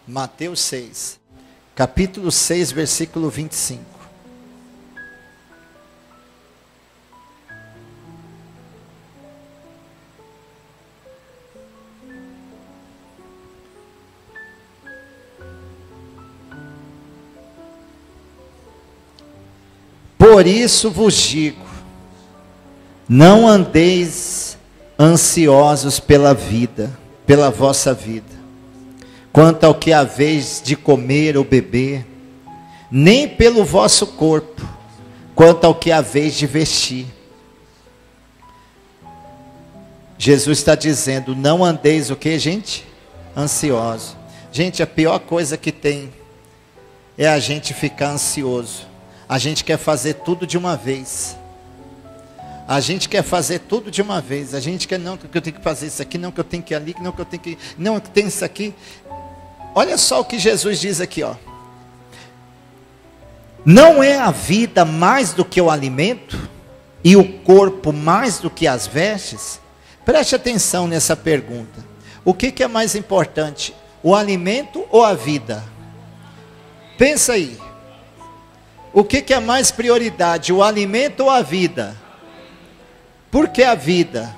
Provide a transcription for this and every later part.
Mateus 6, capítulo 6, versículo 25. Por isso vos digo, não andeis ansiosos pela vida, pela vossa vida, quanto ao que haveis de comer ou beber, nem pelo vosso corpo, quanto ao que haveis de vestir. Jesus está dizendo, não andeis o que, gente? Ansioso. Gente, a pior coisa que tem é a gente ficar ansioso. A gente quer fazer tudo de uma vez. A gente quer fazer tudo de uma vez. A gente quer, não, que eu tenho que fazer isso aqui, não, que eu tenho que ir ali, não, que eu tenho que... Não, que tem isso aqui. Olha só o que Jesus diz aqui, ó. Não é a vida mais do que o alimento? E o corpo mais do que as vestes? Preste atenção nessa pergunta. O que é mais importante? O alimento ou a vida? Pensa aí. O que é mais prioridade? O alimento ou a vida? Por que a vida?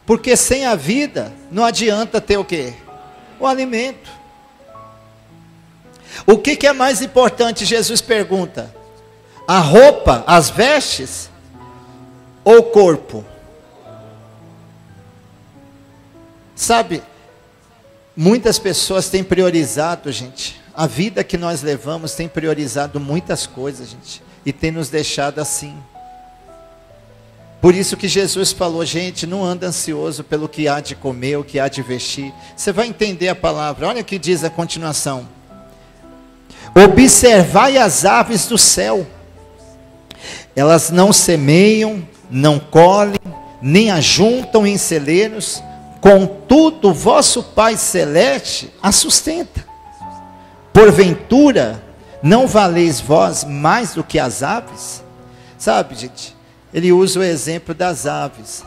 Porque sem a vida não adianta ter o quê? O alimento. O que é mais importante? Jesus pergunta. A roupa, as vestes ou o corpo? Sabe, muitas pessoas têm priorizado, gente. A vida que nós levamos tem priorizado muitas coisas, gente. E tem nos deixado assim. Por isso que Jesus falou, gente, não anda ansioso pelo que há de comer, o que há de vestir. Você vai entender a palavra. Olha o que diz a continuação. Observai as aves do céu. Elas não semeiam, não colhem, nem ajuntam em celeiros. Contudo, vosso Pai Celeste a sustenta. Porventura, não valeis vós mais do que as aves? Sabe, gente, ele usa o exemplo das aves.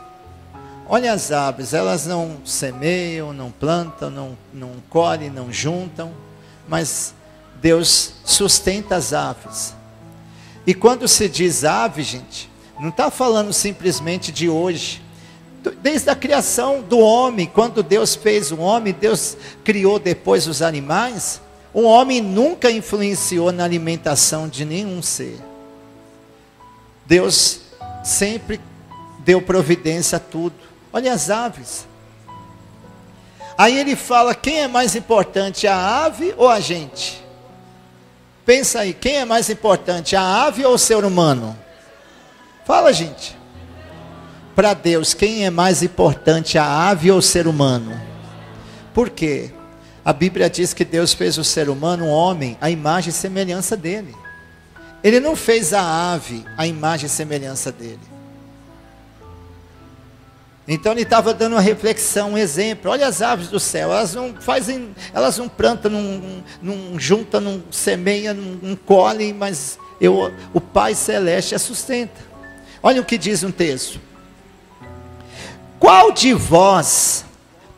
Olha as aves, elas não semeiam, não plantam, não colhem, não juntam, mas Deus sustenta as aves. E quando se diz ave, gente, não está falando simplesmente de hoje. Desde a criação do homem, quando Deus fez o homem, Deus criou depois os animais. O homem nunca influenciou na alimentação de nenhum ser. Deus sempre deu providência a tudo. Olha as aves. Aí ele fala, quem é mais importante, a ave ou a gente? Pensa aí, quem é mais importante, a ave ou o ser humano? Fala, gente. Para Deus, quem é mais importante, a ave ou o ser humano? Por quê? A Bíblia diz que Deus fez o ser humano, um homem, a imagem e semelhança dele. Ele não fez a ave a imagem e semelhança dele. Então ele estava dando uma reflexão, um exemplo. Olha as aves do céu, elas não fazem, elas não plantam, não juntam, não semeiam, não colhem, mas o Pai Celeste a sustenta. Olha o que diz um texto. Qual de vós,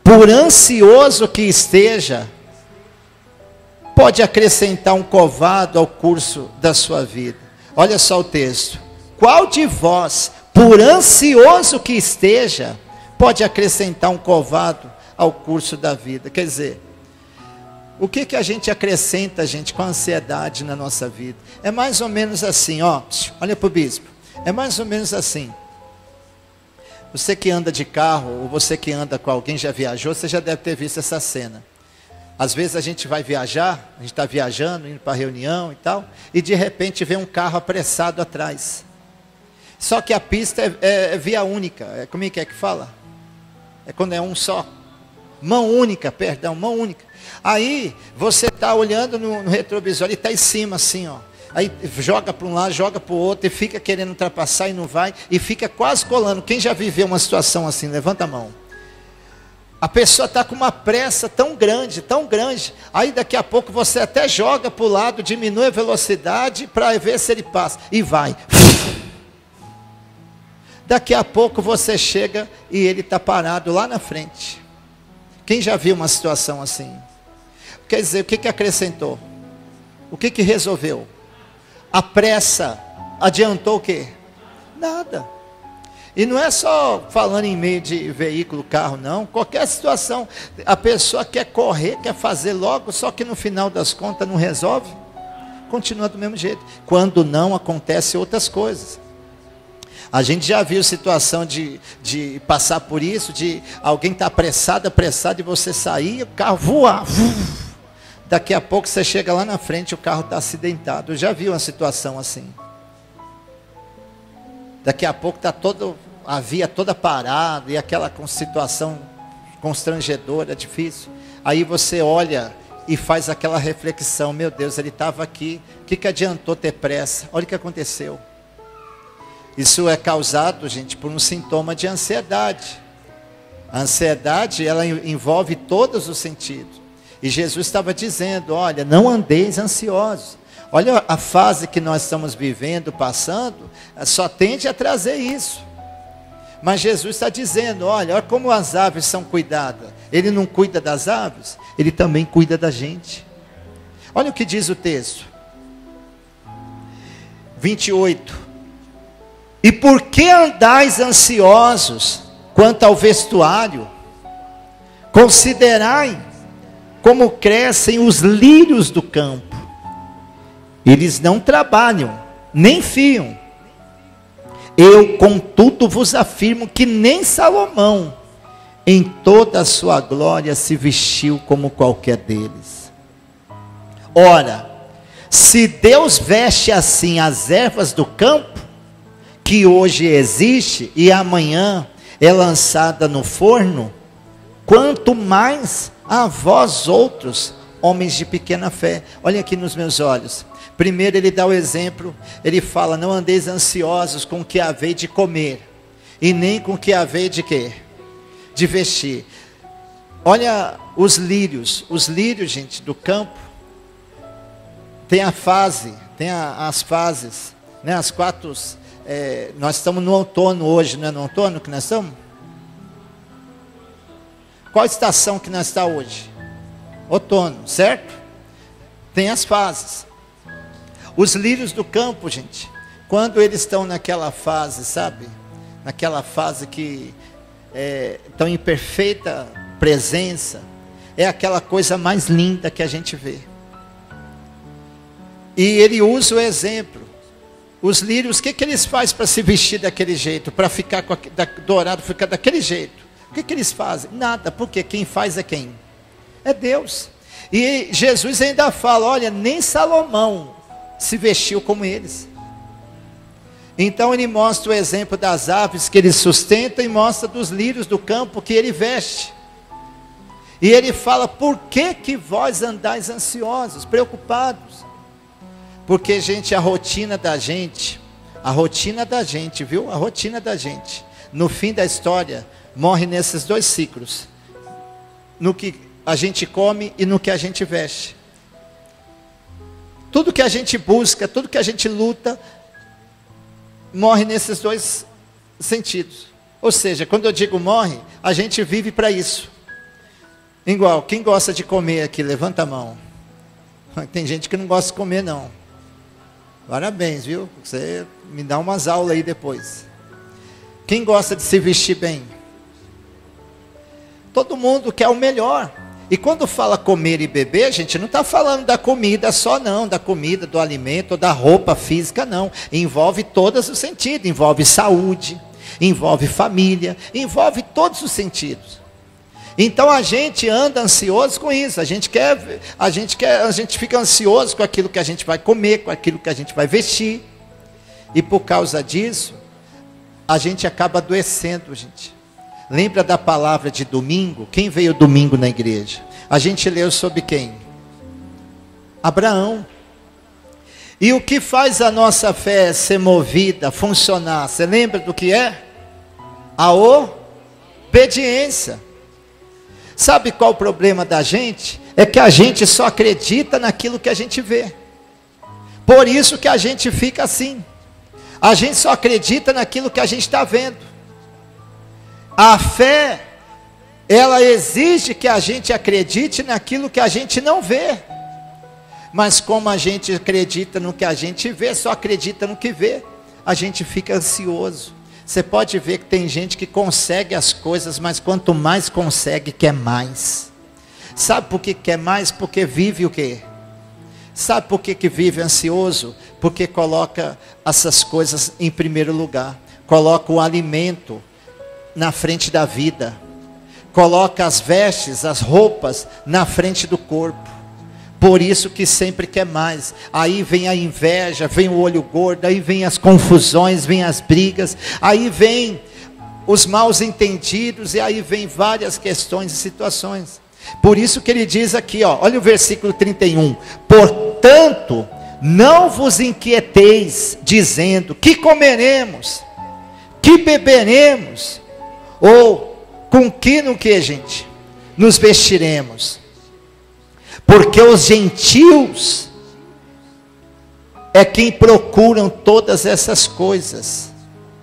por ansioso que esteja, pode acrescentar um covado ao curso da sua vida? Olha só o texto. Qual de vós, por ansioso que esteja, pode acrescentar um covado ao curso da vida? Quer dizer, o que a gente acrescenta, gente, com a ansiedade na nossa vida? É mais ou menos assim, ó. Olha para o bispo. É mais ou menos assim. Você que anda de carro, ou você que anda com alguém, já viajou, você já deve ter visto essa cena. Às vezes a gente vai viajar, a gente está viajando, indo para a reunião e tal, e de repente vem um carro apressado atrás. Só que a pista é via única, como é que fala? É quando é um só. Mão única, perdão, mão única. Aí você está olhando no retrovisor e está em cima assim, ó. Aí joga para um lado, joga para o outro, e fica querendo ultrapassar e não vai, e fica quase colando. Quem já viveu uma situação assim? Levanta a mão. A pessoa está com uma pressa tão grande, aí daqui a pouco você até joga para o lado, diminui a velocidade para ver se ele passa, e vai. Daqui a pouco você chega e ele está parado lá na frente. Quem já viu uma situação assim? Quer dizer, o que acrescentou? O que resolveu? A pressa adiantou o quê? Nada. E não é só falando em meio de veículo, carro, não. Qualquer situação, a pessoa quer correr, quer fazer logo, só que no final das contas não resolve. Continua do mesmo jeito. Quando não, acontece outras coisas. A gente já viu situação de passar por isso, de alguém estar apressado e você sair, o carro voar. Daqui a pouco você chega lá na frente, o carro está acidentado. Eu já vi uma situação assim. Daqui a pouco está a via toda parada, e aquela situação constrangedora, difícil. Aí você olha e faz aquela reflexão, meu Deus, ele estava aqui, o que adiantou ter pressa? Olha o que aconteceu. Isso é causado, gente, por um sintoma de ansiedade. A ansiedade, ela envolve todos os sentidos. E Jesus estava dizendo, olha, não andeis ansiosos. Olha a fase que nós estamos vivendo, passando, só tende a trazer isso. Mas Jesus está dizendo, olha como as aves são cuidadas. Ele não cuida das aves, ele também cuida da gente. Olha o que diz o texto. 28. E por que andais ansiosos quanto ao vestuário? Considerai como crescem os lírios do campo. Eles não trabalham, nem fiam. Eu, contudo, vos afirmo que nem Salomão, em toda a sua glória, se vestiu como qualquer deles. Ora, se Deus veste assim as ervas do campo, que hoje existe e amanhã é lançada no forno, quanto mais a vós outros, homens de pequena fé. Olha aqui nos meus olhos. Primeiro ele dá o exemplo, ele fala, não andeis ansiosos com o que havei de comer, e nem com o que havei de quê? De vestir. Olha os lírios, gente, do campo, tem a fase, tem as fases, né, as quatro, nós estamos no outono hoje, não é no outono que nós estamos? Qual estação que nós estamos hoje? Outono, certo? Tem as fases. Os lírios do campo, gente, quando eles estão naquela fase, sabe? Naquela fase que estão em perfeita presença, é aquela coisa mais linda que a gente vê. E ele usa o exemplo. Os lírios, o que eles fazem para se vestir daquele jeito? Para ficar dourado, ficar daquele jeito? O que eles fazem? Nada, porque quem faz é quem? É Deus. E Jesus ainda fala, olha, nem Salomão se vestiu como eles. Então ele mostra o exemplo das aves que ele sustenta e mostra dos lírios do campo que ele veste. E ele fala, por que vós andais ansiosos, preocupados? Porque, gente, a rotina da gente, viu? A rotina da gente, no fim da história, morre nesses dois ciclos. No que a gente come e no que a gente veste. Tudo que a gente busca, tudo que a gente luta, morre nesses dois sentidos. Ou seja, quando eu digo morre, a gente vive para isso. Igual, quem gosta de comer aqui, levanta a mão. Tem gente que não gosta de comer não. Parabéns, viu? Você me dá umas aulas aí depois. Quem gosta de se vestir bem? Todo mundo quer o melhor. E quando fala comer e beber, a gente não está falando da comida só não, da comida, do alimento, ou da roupa física não. Envolve todos os sentidos, envolve saúde, envolve família, envolve todos os sentidos. Então a gente anda ansioso com isso, a gente fica ansioso com aquilo que a gente vai comer, com aquilo que a gente vai vestir. E por causa disso, a gente acaba adoecendo, gente. Lembra da palavra de domingo? Quem veio domingo na igreja? A gente leu sobre quem? Abraão. E o que faz a nossa fé ser movida, funcionar? Você lembra do que é? A obediência. Sabe qual o problema da gente? É que a gente só acredita naquilo que a gente vê. Por isso que a gente fica assim. A gente só acredita naquilo que a gente está vendo. A fé ela exige que a gente acredite naquilo que a gente não vê. Mas como a gente acredita no que a gente vê, só acredita no que vê, a gente fica ansioso. Você pode ver que tem gente que consegue as coisas, mas quanto mais consegue, quer mais. Sabe por que quer mais? Porque vive o quê? Sabe por que vive ansioso? Porque coloca essas coisas em primeiro lugar. Coloca o alimento na frente da vida. Coloca as vestes, as roupas na frente do corpo. Por isso que sempre quer mais. Aí vem a inveja, vem o olho gordo, aí vem as confusões, vem as brigas, aí vem os maus entendidos, e aí vem várias questões e situações. Por isso que ele diz aqui, ó, olha o versículo 31. Portanto, não vos inquieteis, dizendo, que comeremos, que beberemos, ou com que no que, gente? Nos vestiremos. Porque os gentios é quem procuram todas essas coisas.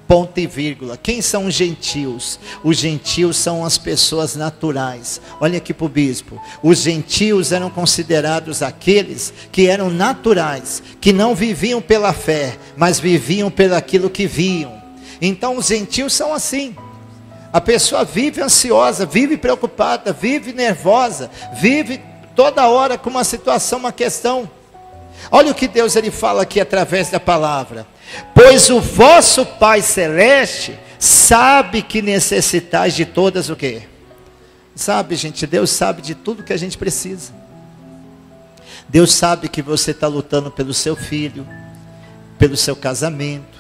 Ponto e vírgula. Quem são os gentios? Os gentios são as pessoas naturais. Olha aqui para o bispo. Os gentios eram considerados aqueles que eram naturais, que não viviam pela fé, mas viviam pelaquilo que viam. Então os gentios são assim. A pessoa vive ansiosa, vive preocupada, vive nervosa, vive toda hora com uma situação, uma questão. Olha o que Deus ele fala aqui através da palavra. Pois o vosso Pai Celeste sabe que necessitais de todas o quê? Sabe, gente, Deus sabe de tudo que a gente precisa. Deus sabe que você está lutando pelo seu filho, pelo seu casamento.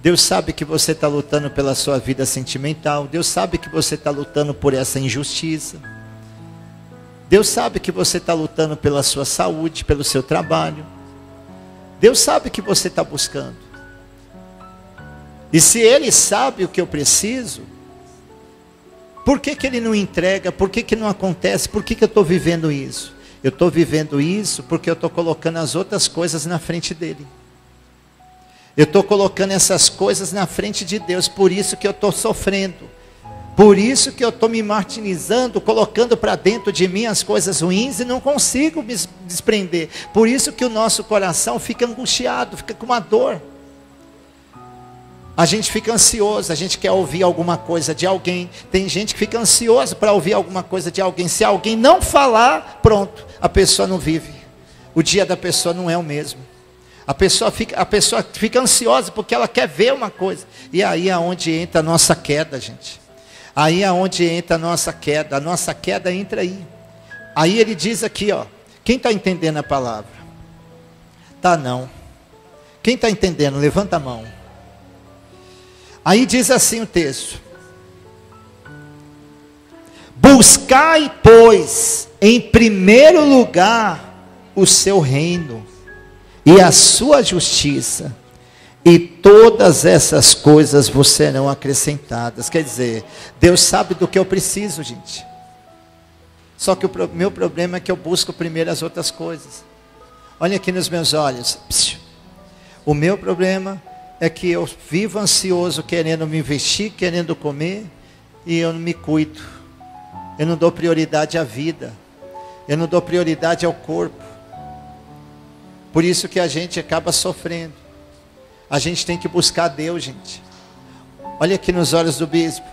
Deus sabe que você está lutando pela sua vida sentimental. Deus sabe que você está lutando por essa injustiça. Deus sabe que você está lutando pela sua saúde, pelo seu trabalho. Deus sabe que você está buscando. E se Ele sabe o que eu preciso, por que Ele não entrega? Por que não acontece? Por que eu estou vivendo isso? Eu estou vivendo isso porque eu estou colocando as outras coisas na frente dEle. Eu estou colocando essas coisas na frente de Deus, por isso que eu estou sofrendo. Por isso que eu estou me martirizando, colocando para dentro de mim as coisas ruins e não consigo me desprender. Por isso que o nosso coração fica angustiado, fica com uma dor. A gente fica ansioso, a gente quer ouvir alguma coisa de alguém. Tem gente que fica ansioso para ouvir alguma coisa de alguém. Se alguém não falar, pronto, a pessoa não vive. O dia da pessoa não é o mesmo. A pessoa fica ansiosa porque ela quer ver uma coisa. E aí é onde entra a nossa queda, gente. Aí é onde entra a nossa queda entra aí. Aí ele diz aqui, ó, quem está entendendo a palavra? Tá não. Quem está entendendo? Levanta a mão. Aí diz assim o texto. Buscai, pois, em primeiro lugar o seu reino e a sua justiça, e todas essas coisas vos serão acrescentadas. Quer dizer, Deus sabe do que eu preciso, gente. Só que o meu problema é que eu busco primeiro as outras coisas. Olha aqui nos meus olhos. O meu problema é que eu vivo ansioso, querendo me vestir, querendo comer, e eu não me cuido. Eu não dou prioridade à vida. Eu não dou prioridade ao corpo. Por isso que a gente acaba sofrendo. A gente tem que buscar Deus, gente. Olha aqui nos olhos do bispo.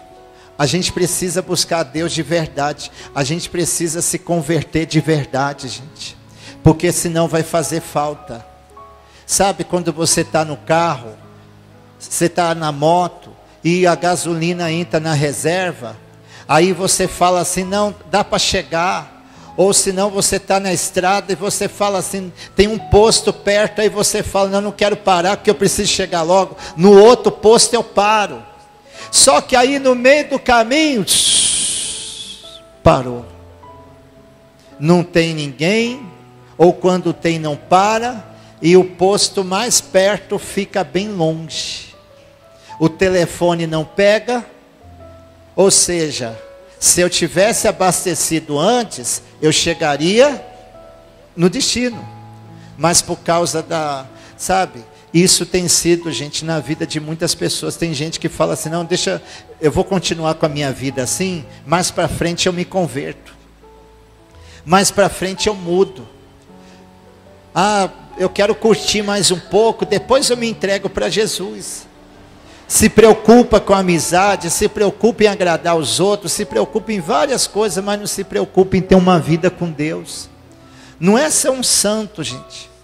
A gente precisa buscar Deus de verdade. A gente precisa se converter de verdade, gente. Porque senão vai fazer falta. Sabe quando você está no carro, você está na moto, e a gasolina entra na reserva, aí você fala assim, não, dá para chegar. Ou senão você está na estrada e você fala assim, tem um posto perto, aí você fala, não quero parar porque eu preciso chegar logo. No outro posto eu paro. Só que aí no meio do caminho, parou. Não tem ninguém, ou quando tem não para, e o posto mais perto fica bem longe. O telefone não pega, ou seja, se eu tivesse abastecido antes, eu chegaria no destino. Mas por causa da, sabe? Isso tem sido, gente, na vida de muitas pessoas. Tem gente que fala assim, não, deixa, eu vou continuar com a minha vida assim, mais para frente eu me converto. Mais para frente eu mudo. Ah, eu quero curtir mais um pouco, depois eu me entrego para Jesus. Se preocupa com a amizade, se preocupa em agradar os outros, se preocupa em várias coisas, mas não se preocupa em ter uma vida com Deus. Não é ser um santo, gente.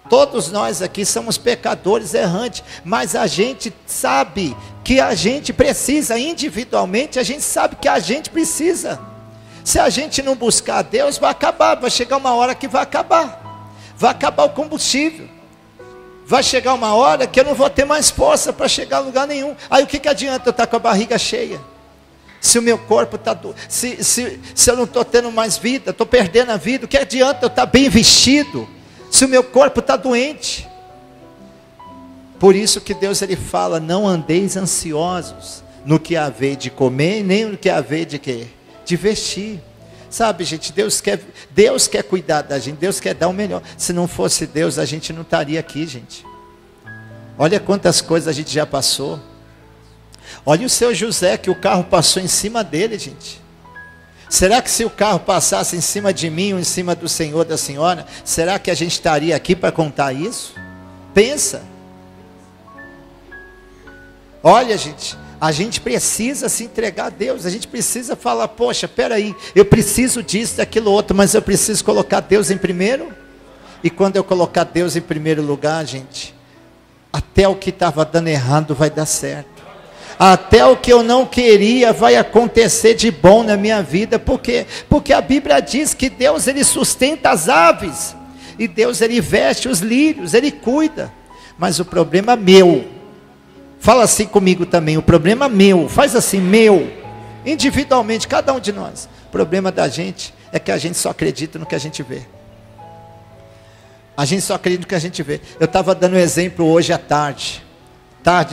Todos nós aqui somos pecadores errantes, mas a gente sabe que a gente precisa, individualmente, a gente sabe que a gente precisa. Se a gente não buscar a Deus, vai acabar, vai chegar uma hora que vai acabar o combustível. Vai chegar uma hora que eu não vou ter mais força para chegar a lugar nenhum. Aí o que adianta eu estar com a barriga cheia? Se o meu corpo está se eu não estou tendo mais vida, estou perdendo a vida, o que adianta eu estar bem vestido, se o meu corpo está doente? Por isso que Deus ele fala, não andeis ansiosos no que haver de comer, nem no que haver de quê? De vestir. Sabe, gente, Deus quer cuidar da gente, Deus quer dar o melhor. Se não fosse Deus, a gente não estaria aqui, gente. Olha quantas coisas a gente já passou. Olha o seu José, que o carro passou em cima dele, gente. Será que se o carro passasse em cima de mim ou em cima do senhor, da senhora, será que a gente estaria aqui para contar isso? Pensa. Olha, gente, a gente precisa se entregar a Deus, a gente precisa falar, poxa, peraí, eu preciso disso, daquilo outro, mas eu preciso colocar Deus em primeiro. E quando eu colocar Deus em primeiro lugar, gente, até o que estava dando errado vai dar certo. Até o que eu não queria vai acontecer de bom na minha vida. Por quê? Porque a Bíblia diz que Deus ele sustenta as aves, e Deus ele veste os lírios, ele cuida. Mas o problema meu, fala assim comigo também, o problema meu, faz assim, meu, individualmente, cada um de nós. O problema da gente é que a gente só acredita no que a gente vê. A gente só acredita no que a gente vê. Eu estava dando um exemplo hoje à tarde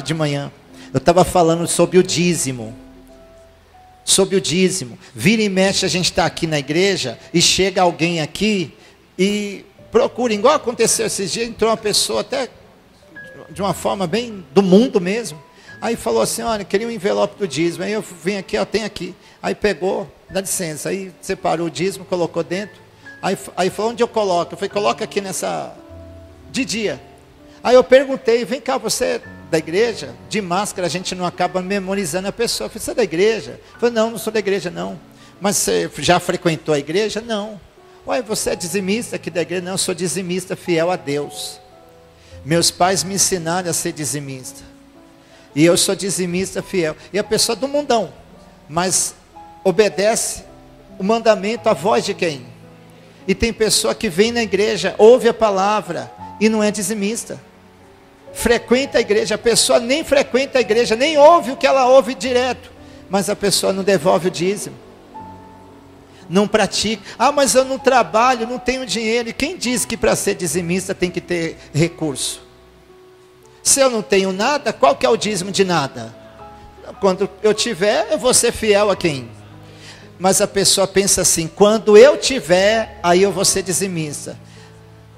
de manhã. Eu estava falando sobre o dízimo. Sobre o dízimo. Vira e mexe, a gente está aqui na igreja e chega alguém aqui e procura, igual aconteceu esses dias, entrou uma pessoa até de uma forma bem do mundo mesmo. Aí falou assim, olha, queria um envelope do dízimo. Aí eu vim aqui, ó, tem aqui. Aí pegou, dá licença. Aí separou o dízimo, colocou dentro. Aí falou, onde eu coloco? Eu falei, coloca aqui nessa, de dia. Aí eu perguntei, vem cá, você é da igreja? De máscara a gente não acaba memorizando a pessoa. Eu falei, você é da igreja? Eu falei, não sou da igreja não. Mas você já frequentou a igreja? Não. Ué, você é dizimista aqui da igreja? Não, eu sou dizimista fiel a Deus. Meus pais me ensinaram a ser dizimista. E eu sou dizimista fiel. E a pessoa do mundão. Mas obedece o mandamento, a voz de quem? E tem pessoa que vem na igreja, ouve a palavra e não é dizimista. Frequenta a igreja, a pessoa nem frequenta a igreja, nem ouve o que ela ouve direto. Mas a pessoa não devolve o dízimo. Não pratica. Ah, mas eu não trabalho, não tenho dinheiro. E quem diz que para ser dizimista tem que ter recurso? Se eu não tenho nada, qual que é o dízimo de nada? Quando eu tiver, eu vou ser fiel a quem? Mas a pessoa pensa assim, quando eu tiver, aí eu vou ser dizimista.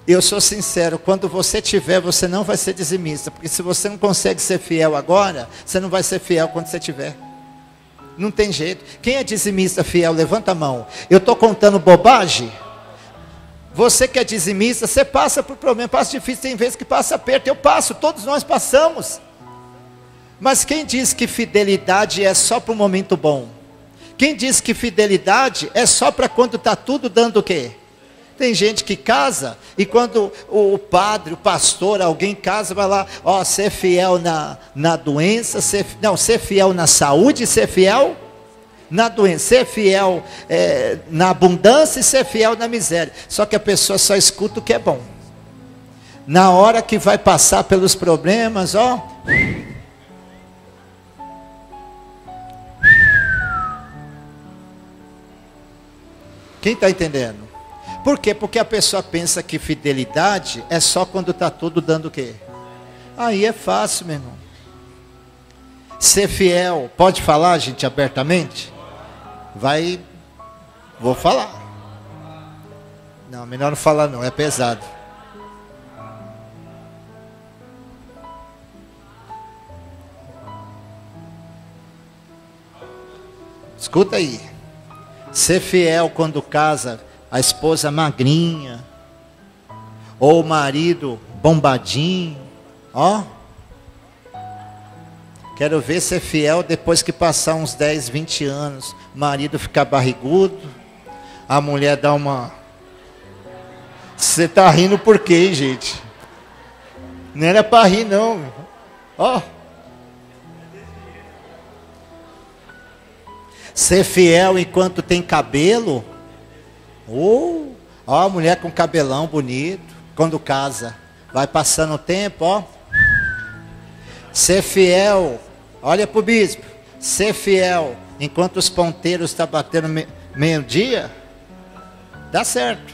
Eu sou sincero, quando você tiver, você não vai ser dizimista. Porque se você não consegue ser fiel agora, você não vai ser fiel quando você tiver. Não tem jeito. Quem é dizimista fiel, levanta a mão. Eu estou contando bobagem? Você que é dizimista, você passa por problema, passa difícil, tem vezes que passa aperto. Eu passo, todos nós passamos. Mas quem diz que fidelidade é só para o momento bom? Quem diz que fidelidade é só para quando está tudo dando o quê? Tem gente que casa e quando o padre, o pastor, alguém casa, vai lá, ó, ser fiel na doença, ser fiel na saúde, ser fiel na doença, ser fiel na abundância e ser fiel na miséria. Só que a pessoa só escuta o que é bom. Na hora que vai passar pelos problemas, ó, quem está entendendo? Por quê? Porque a pessoa pensa que fidelidade é só quando está tudo dando o quê? Aí é fácil, meu irmão. Ser fiel, pode falar, gente, abertamente? Vou falar. Não, melhor não falar não, é pesado. Escuta aí. Ser fiel quando casa, a esposa magrinha, ou o marido bombadinho, ó. Quero ver ser fiel depois que passar uns 10, 20 anos, o marido ficar barrigudo, a mulher dá uma... Você tá rindo por quê, hein, gente? Não era para rir não, ó. Ser fiel enquanto tem cabelo. Ó, a mulher com cabelão bonito. Quando casa. Vai passando o tempo, ó. Ser fiel. Olha pro bispo. Ser fiel enquanto os ponteiros estão batendo meio-dia. Dá certo.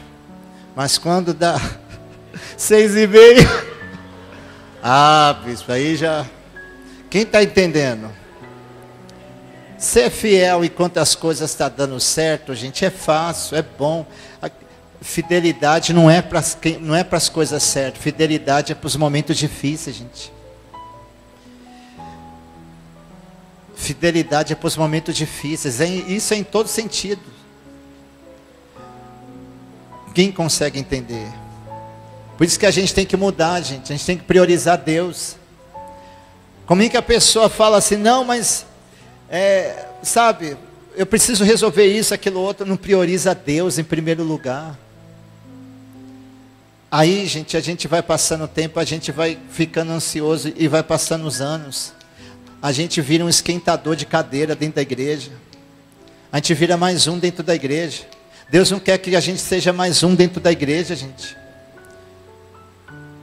Mas quando dá 6:30. Ah, bispo, aí já... Quem está entendendo? Ser fiel enquanto as coisas estão dando certo, gente, é fácil, é bom. A fidelidade não é para as coisas certas. Fidelidade é para os momentos difíceis, gente. Fidelidade é para os momentos difíceis. Isso é em todo sentido. Quem consegue entender? Por isso que a gente tem que mudar, gente. A gente tem que priorizar Deus. Como é que a pessoa fala assim, não, mas... sabe, eu preciso resolver isso, aquilo outro, não prioriza Deus em primeiro lugar. Aí, gente, a gente vai passando o tempo, a gente vai ficando ansioso e vai passando os anos. A gente vira um esquentador de cadeira dentro da igreja. A gente vira mais um dentro da igreja. Deus não quer que a gente seja mais um dentro da igreja, gente.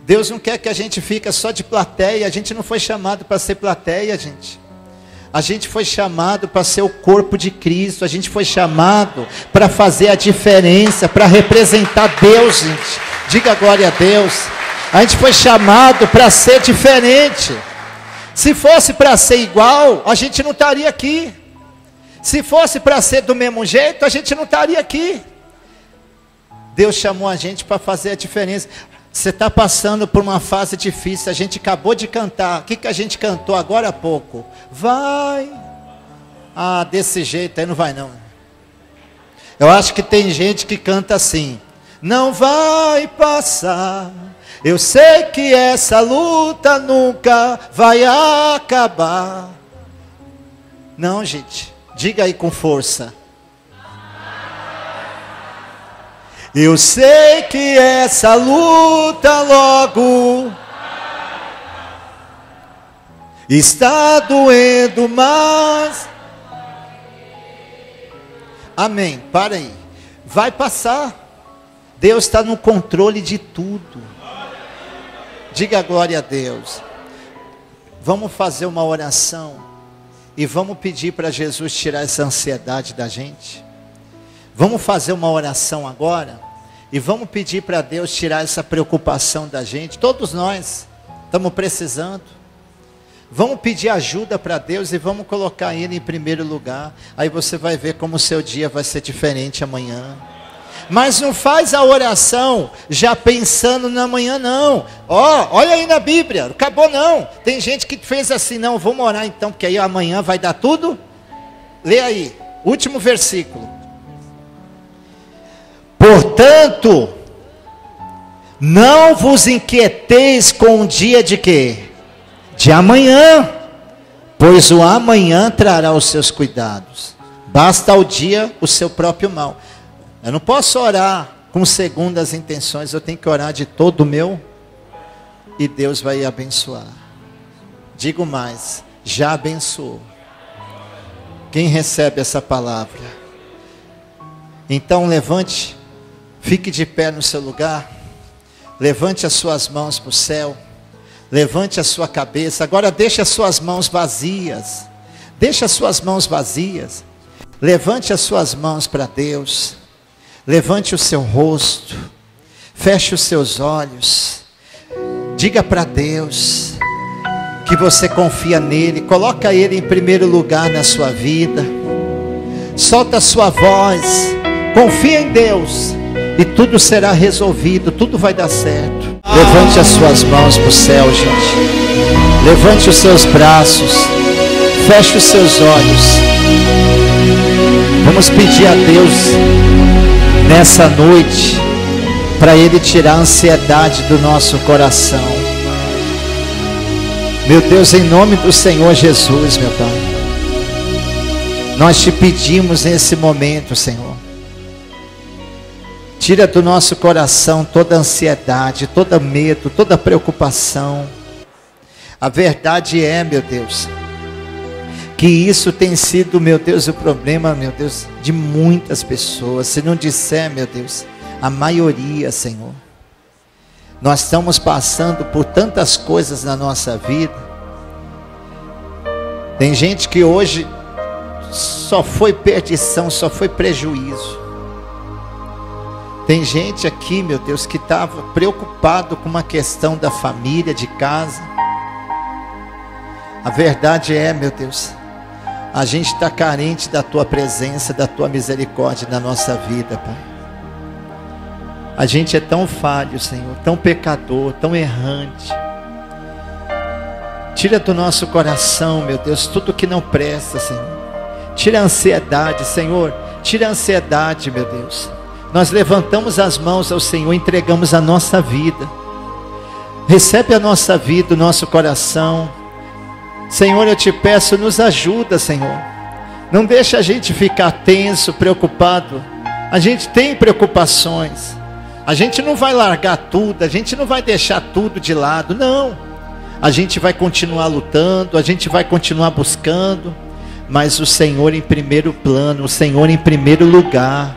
Deus não quer que a gente fique só de plateia. A gente não foi chamado para ser plateia, gente. A gente foi chamado para ser o corpo de Cristo. A gente foi chamado para fazer a diferença, para representar Deus, gente. Diga glória a Deus. A gente foi chamado para ser diferente. Se fosse para ser igual, a gente não estaria aqui. Se fosse para ser do mesmo jeito, a gente não estaria aqui. Deus chamou a gente para fazer a diferença. Você está passando por uma fase difícil. A gente acabou de cantar. O que a gente cantou agora há pouco? Vai. Ah, desse jeito aí não vai não. Eu acho que tem gente que canta assim. Não vai passar. Eu sei que essa luta nunca vai acabar. Não, gente. Diga aí com força. Eu sei que essa luta logo está doendo, mas... Amém, para aí. Vai passar. Deus está no controle de tudo. Diga glória a Deus. Vamos fazer uma oração e vamos pedir para Jesus tirar essa ansiedade da gente. Vamos fazer uma oração agora e vamos pedir para Deus tirar essa preocupação da gente. Todos nós estamos precisando. Vamos pedir ajuda para Deus e vamos colocar Ele em primeiro lugar. Aí você vai ver como o seu dia vai ser diferente amanhã. Mas não faz a oração já pensando na manhã não. Olha aí na Bíblia, acabou não. Tem gente que fez assim, não, vamos orar então, porque aí amanhã vai dar tudo. Lê aí, último versículo. Portanto, não vos inquieteis com o dia de quê? De amanhã, pois o amanhã trará os seus cuidados. Basta ao dia o seu próprio mal. Eu não posso orar com segundas intenções, eu tenho que orar de todo o meu, e Deus vai abençoar. Digo mais, já abençoou. Quem recebe essa palavra? Então levante, fique de pé no seu lugar, levante as suas mãos para o céu, levante a sua cabeça, agora deixe as suas mãos vazias, deixe as suas mãos vazias, levante as suas mãos para Deus, levante o seu rosto, feche os seus olhos, diga para Deus que você confia nele, coloca ele em primeiro lugar na sua vida, solta a sua voz, confia em Deus, e tudo será resolvido, tudo vai dar certo. Levante as suas mãos para o céu, gente, levante os seus braços, feche os seus olhos. Vamos pedir a Deus nessa noite para Ele tirar a ansiedade do nosso coração. Meu Deus, em nome do Senhor Jesus, meu Pai, nós te pedimos nesse momento, Senhor, tira do nosso coração toda ansiedade, todo medo, toda preocupação. A verdade é, meu Deus, que isso tem sido, meu Deus, o problema, meu Deus, de muitas pessoas. Se não disser, meu Deus, a maioria, Senhor. Nós estamos passando por tantas coisas na nossa vida. Tem gente que hoje só foi perdição, só foi prejuízo. Tem gente aqui, meu Deus, que estava preocupado com uma questão da família, de casa. A verdade é, meu Deus, a gente está carente da Tua presença, da Tua misericórdia na nossa vida, Pai. A gente é tão falho, Senhor, tão pecador, tão errante. Tira do nosso coração, meu Deus, tudo que não presta, Senhor. Tira a ansiedade, Senhor. Tira a ansiedade, meu Deus. Nós levantamos as mãos ao Senhor, entregamos a nossa vida. Recebe a nossa vida, o nosso coração. Senhor, eu te peço, nos ajuda, Senhor. Não deixa a gente ficar tenso, preocupado. A gente tem preocupações. A gente não vai largar tudo, a gente não vai deixar tudo de lado, não. A gente vai continuar lutando, a gente vai continuar buscando, mas o Senhor em primeiro plano, o Senhor em primeiro lugar.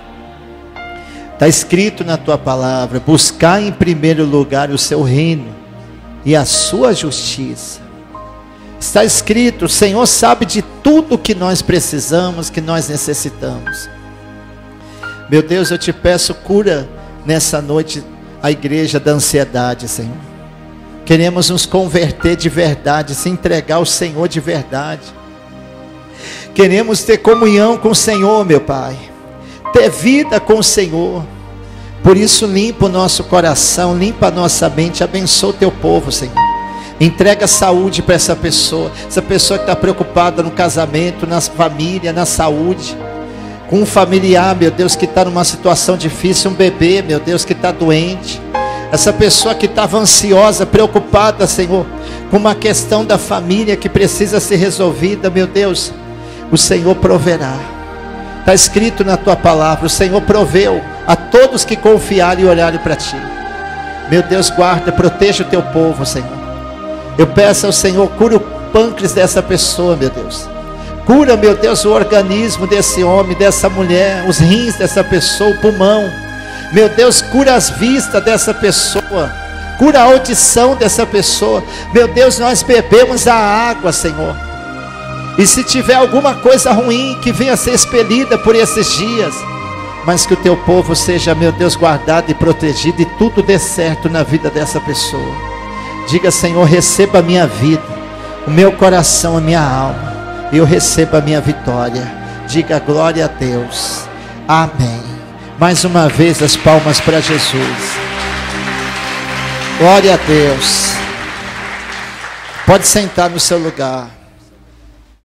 Está escrito na Tua palavra: buscar em primeiro lugar o Seu reino e a Sua justiça. Está escrito, o Senhor sabe de tudo que nós precisamos, que nós necessitamos. Meu Deus, eu te peço, cura nessa noite a igreja da ansiedade, Senhor. Queremos nos converter de verdade, se entregar ao Senhor de verdade. Queremos ter comunhão com o Senhor, meu Pai. Ter vida com o Senhor. Por isso limpa o nosso coração, limpa a nossa mente, abençoa o Teu povo, Senhor. Entrega saúde para essa pessoa que está preocupada no casamento, na família, na saúde. Com um familiar, meu Deus, que está numa situação difícil, um bebê, meu Deus, que está doente. Essa pessoa que estava ansiosa, preocupada, Senhor, com uma questão da família que precisa ser resolvida, meu Deus, o Senhor proverá. Está escrito na Tua palavra, o Senhor proveu a todos que confiarem e olharem para Ti. Meu Deus, guarda, proteja o Teu povo, Senhor. Eu peço ao Senhor, cura o pâncreas dessa pessoa, meu Deus. Cura, meu Deus, o organismo desse homem, dessa mulher, os rins dessa pessoa, o pulmão. Meu Deus, cura as vistas dessa pessoa. Cura a audição dessa pessoa. Meu Deus, nós bebemos a água, Senhor. E se tiver alguma coisa ruim que venha a ser expelida por esses dias, mas que o Teu povo seja, meu Deus, guardado e protegido e tudo dê certo na vida dessa pessoa. Diga, Senhor, receba a minha vida, o meu coração, a minha alma. E eu recebo a minha vitória. Diga glória a Deus. Amém. Mais uma vez as palmas para Jesus. Glória a Deus. Pode sentar no seu lugar.